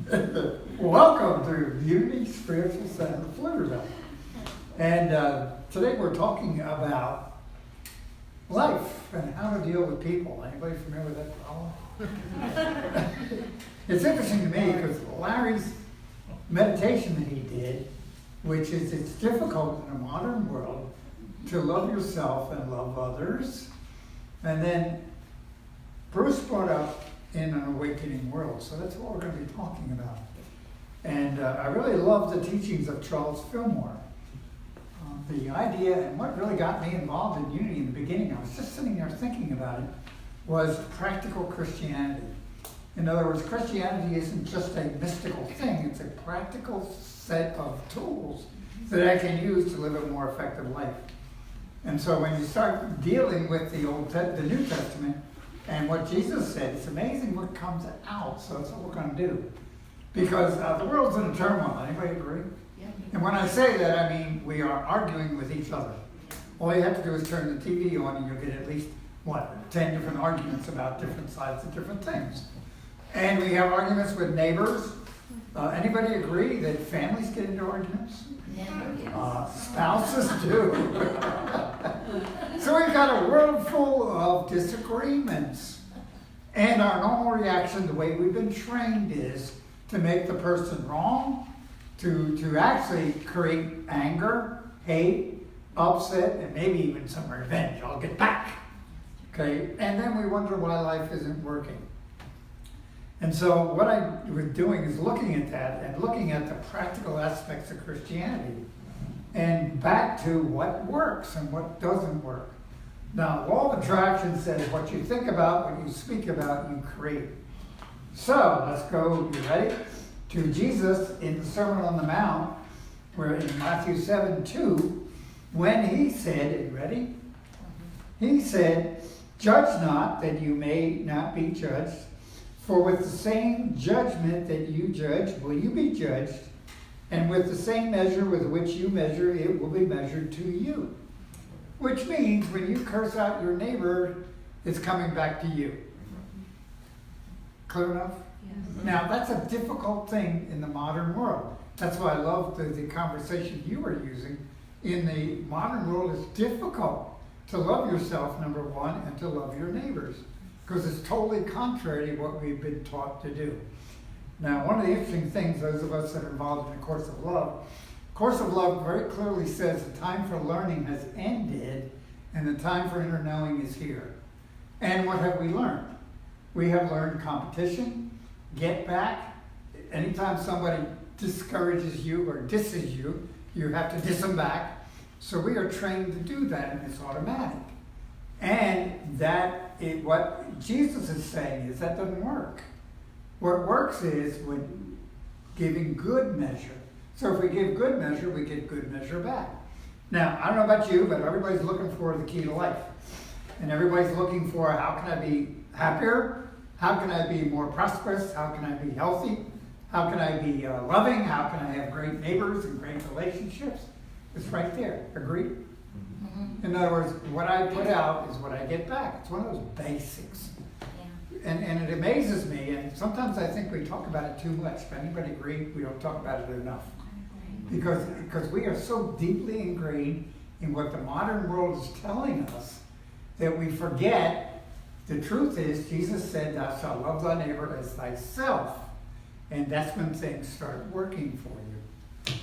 Welcome to Unity Spiritual Center, Pflugerville. And today we're talking about life and how to deal with people. Anybody familiar with that problem? It's interesting to me because Larry's meditation that he did, which is it's difficult in a modern world to love yourself and love others. And then Bruce brought up in an awakening world. So that's what we're going to be talking about. And I really love the teachings of Charles Fillmore. The idea, and what really got me involved in Unity in the beginning, I was just sitting there thinking about it, was practical Christianity. In other words, Christianity isn't just a mystical thing, it's a practical set of tools that I can use to live a more effective life. And so when you start dealing with the New Testament, and what Jesus said, it's amazing what comes out. So that's what we're going to do. Because the world's in a turmoil. Anybody agree? Yeah. And when I say that, I mean we are arguing with each other. All you have to do is turn the TV on and you'll get at least, 10 different arguments about different sides of different things. And we have arguments with neighbors. Anybody agree that families get into arguments? Spouses do. So we've got a world full of disagreements. And our normal reaction, the way we've been trained, is to make the person wrong, to actually create anger, hate, upset, and maybe even some revenge. I'll get back. Okay? And then we wonder why life isn't working. And so what I was doing is looking at that and looking at the practical aspects of Christianity and back to what works and what doesn't work. Now, law of attraction says what you think about, what you speak about, you create. So let's go, you ready? To Jesus in the Sermon on the Mount, where in Matthew 7:2, when he said, are you ready? He said, "Judge not that you may not be judged. For with the same judgment that you judge, will you be judged, and with the same measure with which you measure, it will be measured to you." Which means when you curse out your neighbor, it's coming back to you. Clear enough? Yes. Now, that's a difficult thing in the modern world. That's why I love the conversation you were using. In the modern world, it's difficult to love yourself, number one, and to love your neighbors. Because it's totally contrary to what we've been taught to do. Now, one of the interesting things, those of us that are involved in the Course of Love very clearly says the time for learning has ended and the time for inner knowing is here. And what have we learned? We have learned competition, get back. Anytime somebody discourages you or disses you, you have to diss them back. So we are trained to do that, and it's automatic. And what Jesus is saying is that doesn't work. What works is when giving good measure. So if we give good measure, we get good measure back. Now, I don't know about you, but everybody's looking for the key to life. And everybody's looking for how can I be happier? How can I be more prosperous? How can I be healthy? How can I be loving? How can I have great neighbors and great relationships? It's right there. Agreed? In other words, what I put out is what I get back. It's one of those basics. Yeah. And it amazes me, and sometimes I think we talk about it too much. If anybody agree, we don't talk about it enough. Because we are so deeply ingrained in what the modern world is telling us that we forget the truth is Jesus said, "Thou shalt love thy neighbor as thyself." And that's when things start working for you.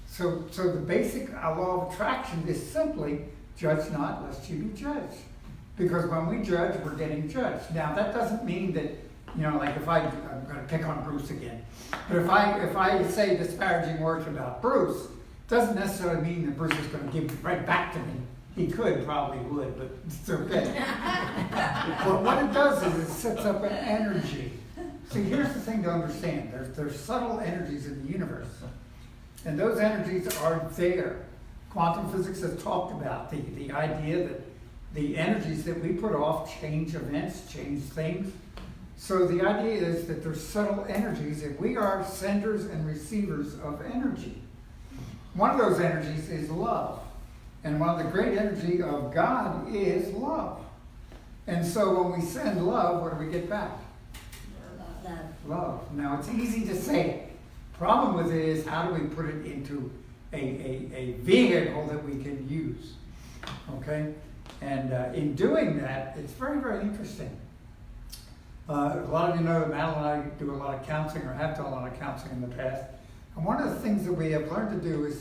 So the basic law of attraction is simply, judge not, lest you be judged. Because when we judge, we're getting judged. Now, that doesn't mean that, like if I'm going to pick on Bruce again. But if I say disparaging words about Bruce, doesn't necessarily mean that Bruce is going to give it right back to me. He could, probably would, but it's okay. But what it does is it sets up an energy. See, here's the thing to understand. There's subtle energies in the universe. And those energies are there. Quantum physics has talked about the idea that the energies that we put off change events, change things. So the idea is that there's subtle energies, and we are senders and receivers of energy. One of those energies is love. And one of the great energy of God is love. And so when we send love, what do we get back? Love. Now, it's easy to say it. Problem with it is, how do we put it into a vehicle that we can use? Okay? And in doing that, it's very, very interesting. A lot of you know that Madeline and I do a lot of counseling, or have done a lot of counseling in the past. And one of the things that we have learned to do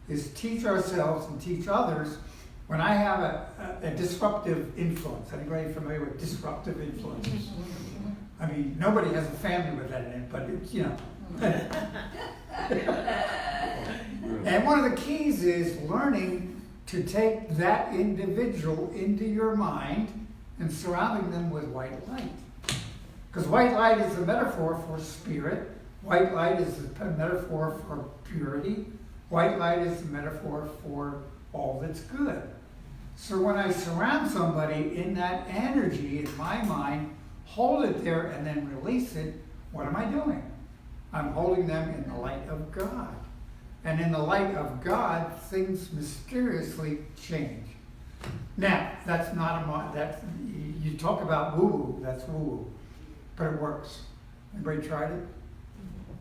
is teach ourselves and teach others when I have a disruptive influence. Anybody familiar with disruptive influences? I mean, nobody has a family with that in it, but it's, you know. And one of the keys is learning to take that individual into your mind and surrounding them with white light. Because white light is a metaphor for spirit. White light is a metaphor for purity. White light is a metaphor for all that's good. So when I surround somebody in that energy in my mind, hold it there and then release it, what am I doing? I'm holding them in the light of God. And in the light of God, things mysteriously change. Now, that's not you talk about woo-woo, that's woo-woo. But it works. Anybody tried it?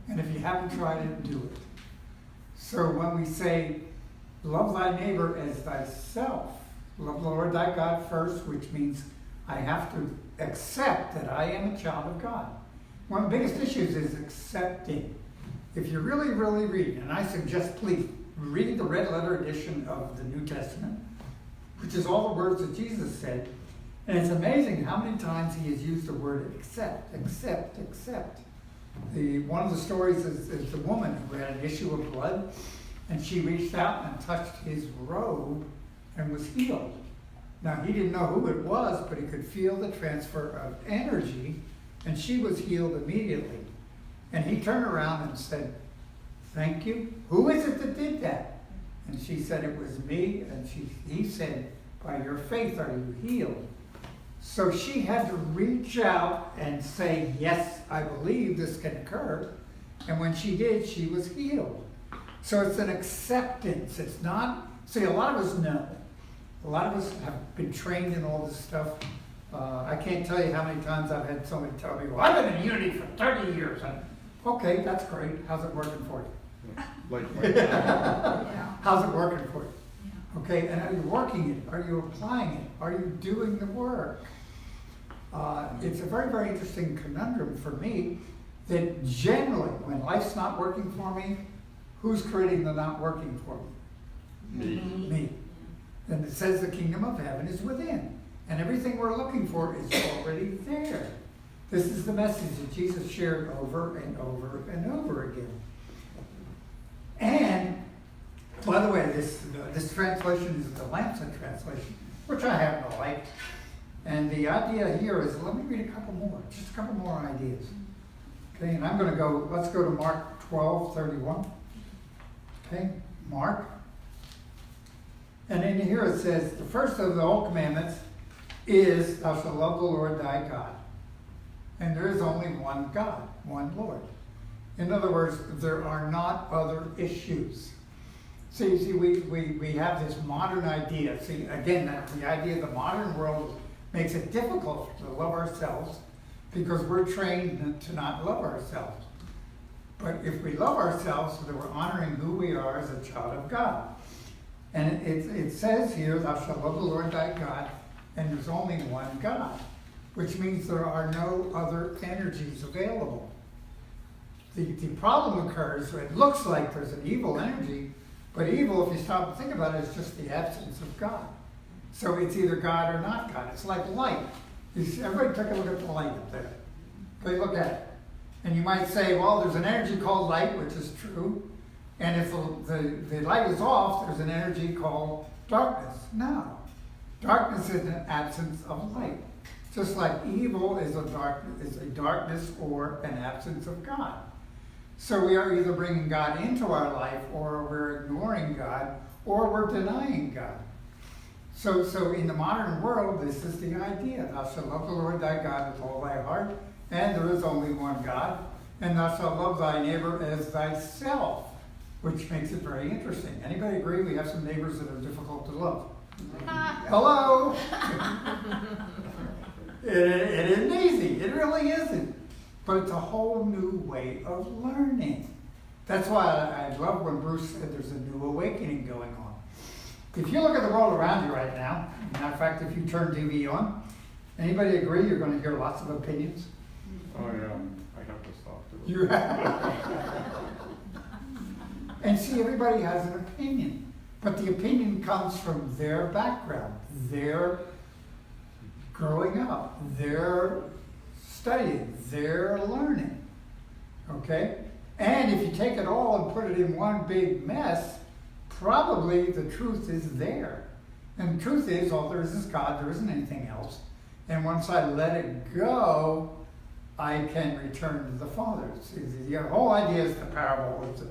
And if you haven't tried it, do it. So when we say, love thy neighbor as thyself, love the Lord thy God first, which means I have to accept that I am a child of God. One of the biggest issues is accepting. If you really, really read, and I suggest please read the red letter edition of the New Testament, which is all the words that Jesus said, and it's amazing how many times he has used the word accept, accept, accept. One of the stories is the woman who had an issue of blood, and she reached out and touched his robe and was healed. Now, he didn't know who it was, but he could feel the transfer of energy, and she was healed immediately. And he turned around and said, thank you. Who is it that did that? And she said, it was me. And he said, by your faith are you healed. So she had to reach out and say, yes, I believe this can occur. And when she did, she was healed. So it's an acceptance. It's not, see, a lot of us know. A lot of us have been trained in all this stuff. I can't tell you how many times I've had somebody tell me, well, I've been in Unity for 30 years. Okay, that's great. How's it working for you? How's it working for you? Okay, and are you working it? Are you applying it? Are you doing the work? It's a very, very interesting conundrum for me that generally, when life's not working for me, who's creating the not working for me? Me. And it says the kingdom of heaven is within. And everything we're looking for is already there. This is the message that Jesus shared over and over and over again. And, by the way, this translation is the Lancet translation, which I happen to like. And the idea here is, let me read a couple more, just a couple more ideas. Okay, and I'm going to go, let's go to Mark 12:31. Okay, Mark. And in here it says, the first of all commandments is, thou shalt love the Lord thy God. And there is only one God, one Lord. In other words, there are not other issues. See, we have this modern idea. See, again, the idea of the modern world makes it difficult to love ourselves because we're trained to not love ourselves. But if we love ourselves, then we're honoring who we are as a child of God. And it says here, thou shalt love the Lord thy God, and there's only one God, which means there are no other energies available. The problem occurs, it looks like there's an evil energy, but evil, if you stop and think about it, is just the absence of God. So it's either God or not God. It's like light. Everybody take a look at the light up there. Okay, look at it. And you might say, well, there's an energy called light, which is true. And if the light is off, there's an energy called darkness. No. Darkness is an absence of light. Just like evil is a darkness or an absence of God. So we are either bringing God into our life, or we're ignoring God, or we're denying God. So in the modern world, this is the idea. Thou shalt love the Lord thy God with all thy heart, and there is only one God. And thou shalt love thy neighbor as thyself, which makes it very interesting. Anybody agree we have some neighbors that are difficult to love? Hello? It isn't easy. It really isn't. but it's a whole new way of learning. That's why I love when Bruce said there's a new awakening going on. If you look at the world around you right now, matter of fact, if you turn TV on, anybody agree you're going to hear lots of opinions? Oh yeah, I have to stop. You have. And see, everybody has an opinion, but the opinion comes from their background, their growing up, their studying, their learning, okay? And if you take it all and put it in one big mess, probably the truth is there. And the truth is, all there is God, there isn't anything else. And once I let it go, I can return to the Father. See, the whole idea is the parable of the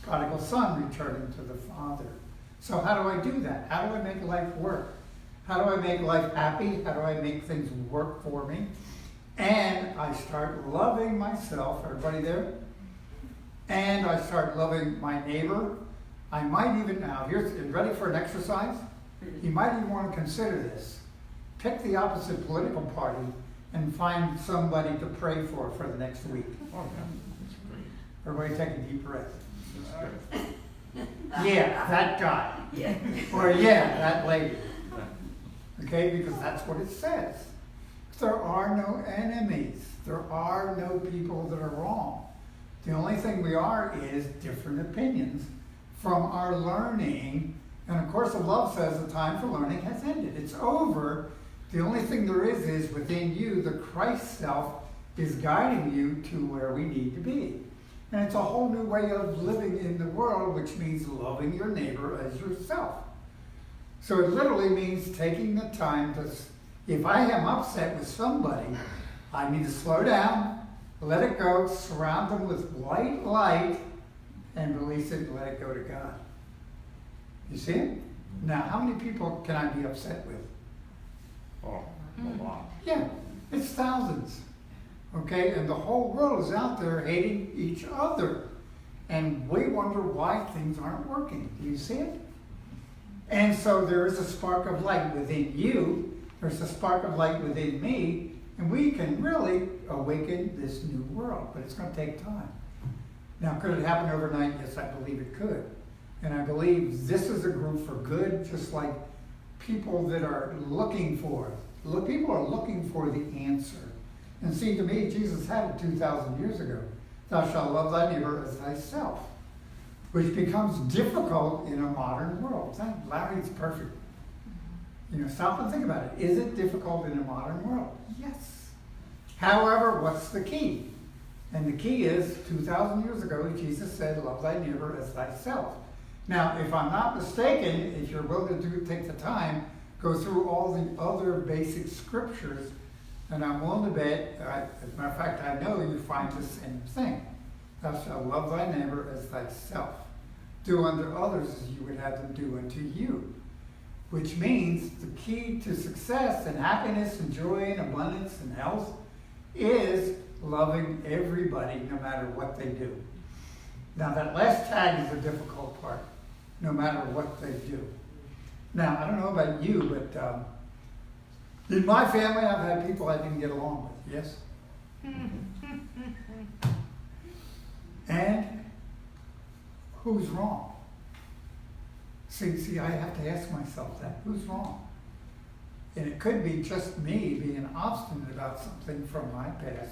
prodigal son returning to the Father. So how do I do that? How do I make life work? How do I make life happy? How do I make things work for me? And I start loving myself. Everybody there? And I start loving my neighbor. I might even, now, here's, ready for an exercise? You might even want to consider this. Pick the opposite political party and find somebody to pray for the next week. Oh yeah, that's great. Everybody take a deep breath. That's good. Yeah, that guy. Yeah. Or yeah, that lady. Okay, because that's what it says. There are no enemies. There are no people that are wrong. The only thing we are is different opinions from our learning. And of course, the love says the time for learning has ended. It's over. The only thing there is within you, the Christ self is guiding you to where we need to be. And it's a whole new way of living in the world, which means loving your neighbor as yourself. So it literally means taking the time to, if I am upset with somebody, I need to slow down, let it go, surround them with white light, and release it and let it go to God. You see it? Now, how many people can I be upset with? Oh, a lot. Yeah, it's thousands. Okay, and the whole world is out there hating each other. And we wonder why things aren't working. Do you see it? And so there is a spark of light within you. There's a spark of light within me. And we can really awaken this new world. But it's going to take time. Now, could it happen overnight? Yes, I believe it could. And I believe this is a group for good, just like people that are looking for. People are looking for the answer. And see, to me, Jesus had it 2,000 years ago. Thou shalt love thy neighbor as thyself, which becomes difficult in a modern world. Larry, it's perfect. You know, stop and think about it. Is it difficult in a modern world? Yes. However, what's the key? And the key is, 2,000 years ago, Jesus said, love thy neighbor as thyself. Now, if I'm not mistaken, if you're willing to take the time, go through all the other basic scriptures, and I'm willing to bet, as a matter of fact, I know you find the same thing. Thou shalt love thy neighbor as thyself. Do unto others as you would have them do unto you. Which means the key to success and happiness and joy and abundance and health is loving everybody no matter what they do. Now that last tag is the difficult part, no matter what they do. Now, I don't know about you, but in my family, I've had people I didn't get along with, yes? And who's wrong? See, I have to ask myself that. Who's wrong? And it could be just me being obstinate about something from my past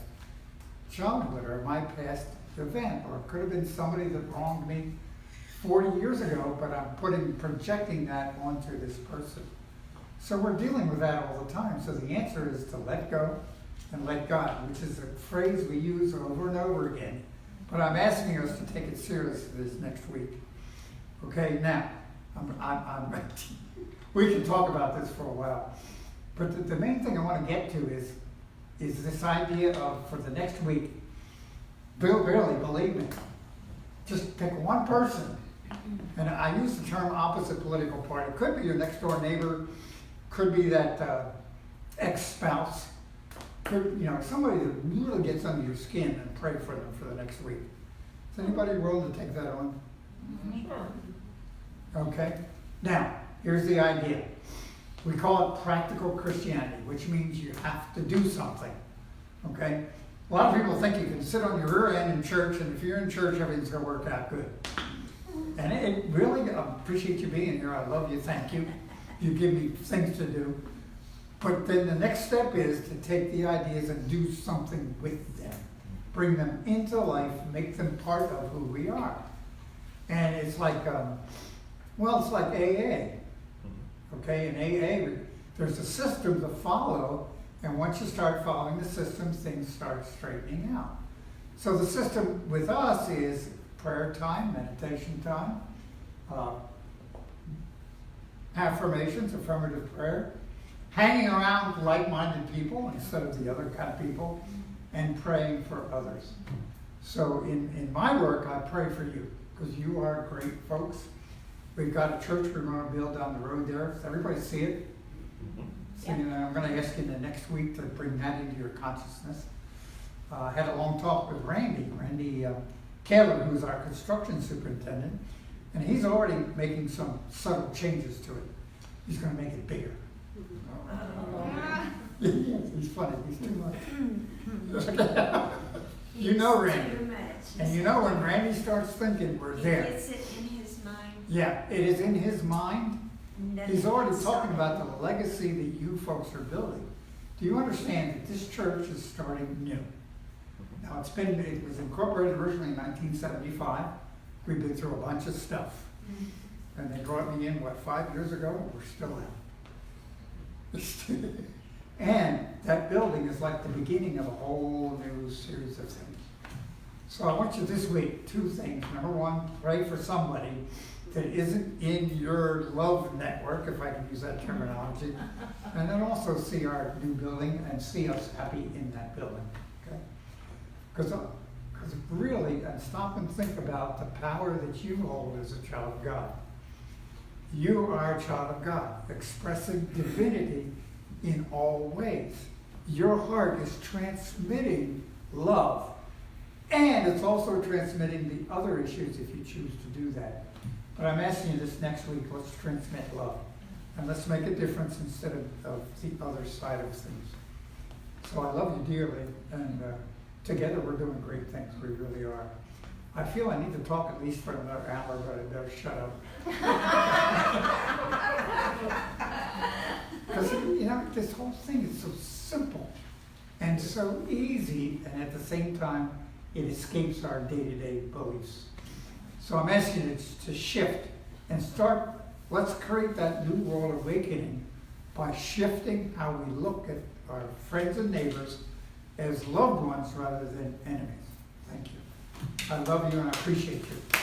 childhood or my past event, or it could have been somebody that wronged me 40 years ago, but I'm projecting that onto this person. So we're dealing with that all the time. So the answer is to let go and let God, which is a phrase we use over and over again. But I'm asking us to take it seriously this next week. Okay, now, we can talk about this for a while. But the main thing I want to get to is this idea of, for the next week, barely, believe me, just pick one person. And I use the term opposite political party. It could be your next door neighbor, could be that ex-spouse, could, somebody that really gets under your skin, and pray for them for the next week. Is anybody willing to take that on? Sure. Okay. Now, here's the idea. We call it practical Christianity, which means you have to do something. Okay? A lot of people think you can sit on your rear end in church, and if you're in church, everything's gonna work out good. And it really, I appreciate you being here, I love you, thank you. You give me things to do. But then the next step is to take the ideas and do something with them. Bring them into life, make them part of who we are. And it's like, it's like AA. Okay, in AA, there's a system to follow, and once you start following the system, things start straightening out. So the system with us is prayer time, meditation time, affirmations, affirmative prayer, hanging around like-minded people instead of the other kind of people, and praying for others. So in my work, I pray for you, because you are great folks. We've got a church we're going to build down the road there. Does everybody see it? So, I'm going to ask you the next week to bring that into your consciousness. I had a long talk with Randy Kaler, who's our construction superintendent, and he's already making some subtle changes to it. He's going to make it bigger. He's funny. He's too much. You know Randy. And you know when Randy starts thinking, we're there. Is it in his mind? Yeah, it is in his mind. Nothing He's already else. talking about the legacy that you folks are building. Do you understand that this church is starting new? Now it was incorporated originally in 1975. We've been through a bunch of stuff. And they brought me in, 5 years ago? We're still out. And that building is like the beginning of a whole new series of things. So I want you this week, 2 things. Number 1, pray for somebody that isn't in your love network, if I can use that terminology. And then also see our new building and see us happy in that building. Okay? Because really, and stop and think about the power that you hold as a child of God. You are a child of God, expressing divinity in all ways. Your heart is transmitting love, and it's also transmitting the other issues if you choose to do that. But I'm asking you this next week, let's transmit love, and let's make a difference instead of the other side of things. So I love you dearly, and together we're doing great things, we really are. I feel I need to talk at least for another hour, but I better shut up. Because, this whole thing is so simple and so easy, and at the same time, it escapes our day-to-day beliefs. So I'm asking you to shift and start, let's create that new world awakening by shifting how we look at our friends and neighbors as loved ones rather than enemies. Thank you. I love you and I appreciate you.